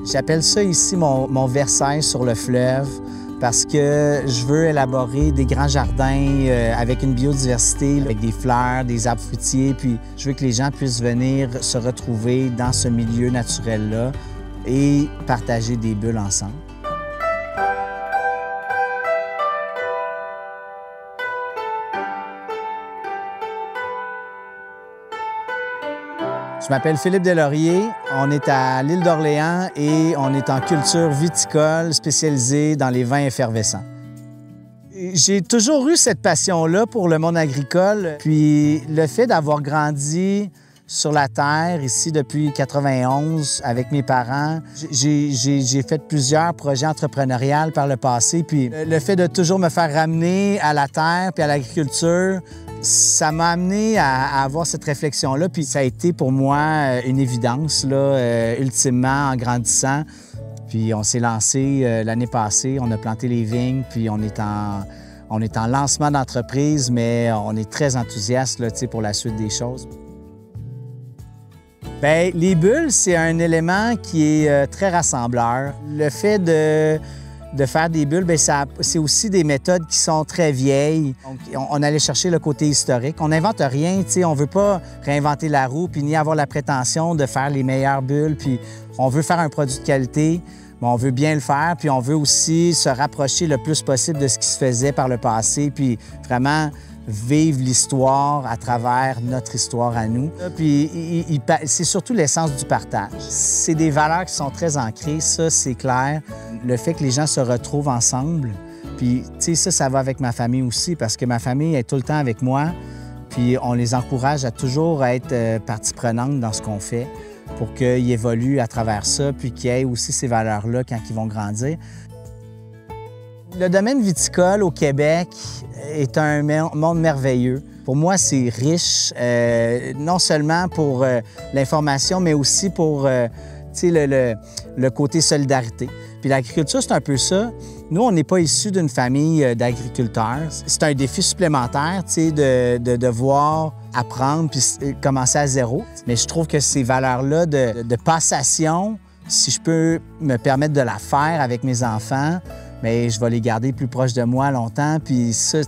J'appelle ça ici mon Versailles sur le fleuve parce que je veux élaborer des grands jardins avec une biodiversité, avec des fleurs, des arbres fruitiers, puis je veux que les gens puissent venir se retrouver dans ce milieu naturel-là et partager des bulles ensemble. Je m'appelle Philippe Deslauriers, on est à l'île d'Orléans et on est en culture viticole spécialisée dans les vins effervescents. J'ai toujours eu cette passion-là pour le monde agricole, puis le fait d'avoir grandi sur la terre ici depuis 91 avec mes parents, j'ai fait plusieurs projets entrepreneuriaux par le passé, puis le fait de toujours me faire ramener à la terre puis à l'agriculture, ça m'a amené à avoir cette réflexion-là, puis ça a été pour moi une évidence, là, ultimement, en grandissant. Puis on s'est lancé l'année passée, on a planté les vignes, puis on est en lancement d'entreprise, mais on est très enthousiaste là, pour la suite des choses. Bien, les bulles, c'est un élément qui est très rassembleur. Le fait de faire des bulles, c'est aussi des méthodes qui sont très vieilles. Donc, on allait chercher le côté historique. On n'invente rien, on ne veut pas réinventer la roue puis ni avoir la prétention de faire les meilleures bulles. Puis on veut faire un produit de qualité, mais on veut bien le faire, puis on veut aussi se rapprocher le plus possible de ce qui se faisait par le passé, puis vraiment vivre l'histoire à travers notre histoire à nous. Puis c'est surtout l'essence du partage. C'est des valeurs qui sont très ancrées, ça, c'est clair. Le fait que les gens se retrouvent ensemble, puis tu sais, ça va avec ma famille aussi, parce que ma famille est tout le temps avec moi, puis on les encourage à toujours être partie prenante dans ce qu'on fait pour qu'ils évoluent à travers ça, puis qu'ils aient aussi ces valeurs-là quand ils vont grandir. Le domaine viticole au Québec est un monde merveilleux. Pour moi, c'est riche, non seulement pour l'information, mais aussi pour le côté solidarité. Puis l'agriculture, c'est un peu ça. Nous, on n'est pas issus d'une famille d'agriculteurs. C'est un défi supplémentaire, de devoir apprendre puis commencer à zéro. Mais je trouve que ces valeurs-là de passation, si je peux me permettre de la faire avec mes enfants, mais je vais les garder plus proches de moi longtemps, puis ça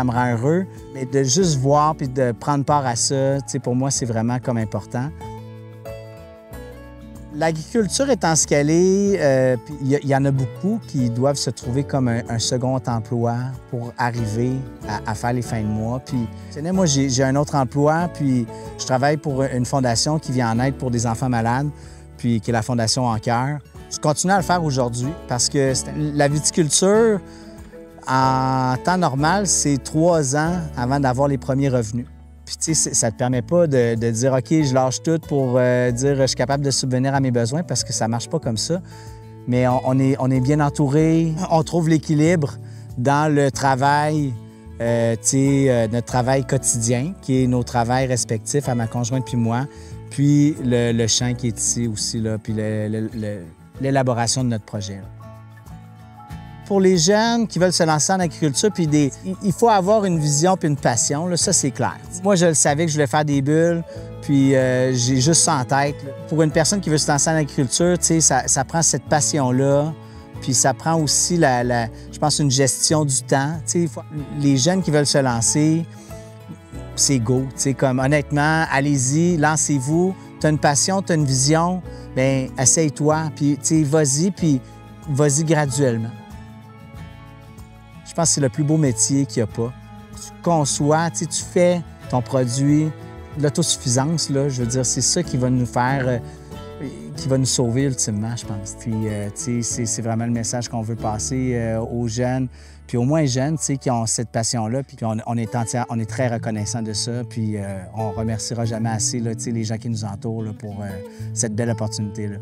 me rend heureux. Mais de juste voir puis de prendre part à ça, pour moi, c'est vraiment comme important. L'agriculture étant ce qu'elle est, il y en a beaucoup qui doivent se trouver comme un second emploi pour arriver à faire les fins de mois. Puis, moi, j'ai un autre emploi, puis je travaille pour une fondation qui vient en aide pour des enfants malades, puis qui est la Fondation En Cœur. Je continue à le faire aujourd'hui parce que la viticulture, en temps normal, c'est 3 ans avant d'avoir les premiers revenus. Puis, tu sais, ça ne te permet pas de dire « OK, je lâche tout pour dire je suis capable de subvenir à mes besoins » parce que ça ne marche pas comme ça. Mais on est bien entouré, on trouve l'équilibre dans le travail, notre travail quotidien, qui est nos travails respectifs à ma conjointe puis moi, puis le champ qui est ici aussi, là, puis l'élaboration de notre projet. Là. Pour les jeunes qui veulent se lancer en agriculture, puis il faut avoir une vision puis une passion, là, ça c'est clair. Moi, je le savais que je voulais faire des bulles, puis j'ai juste ça en tête. Là. Pour une personne qui veut se lancer en agriculture, ça prend cette passion-là, puis ça prend aussi, je pense, une gestion du temps. Les jeunes qui veulent se lancer, c'est go. Comme, honnêtement, allez-y, lancez-vous. Tu as une passion, tu as une vision, bien, essaye-toi, puis vas-y graduellement. Je pense que c'est le plus beau métier qu'il n'y a pas. Tu conçois, tu fais ton produit, l'autosuffisance, là, je veux dire, c'est ça qui va nous faire, qui va nous sauver ultimement, je pense. Puis, c'est vraiment le message qu'on veut passer aux jeunes, puis aux moins jeunes, qui ont cette passion-là, puis on est très reconnaissants de ça, puis on remerciera jamais assez là, les gens qui nous entourent là, pour cette belle opportunité-là.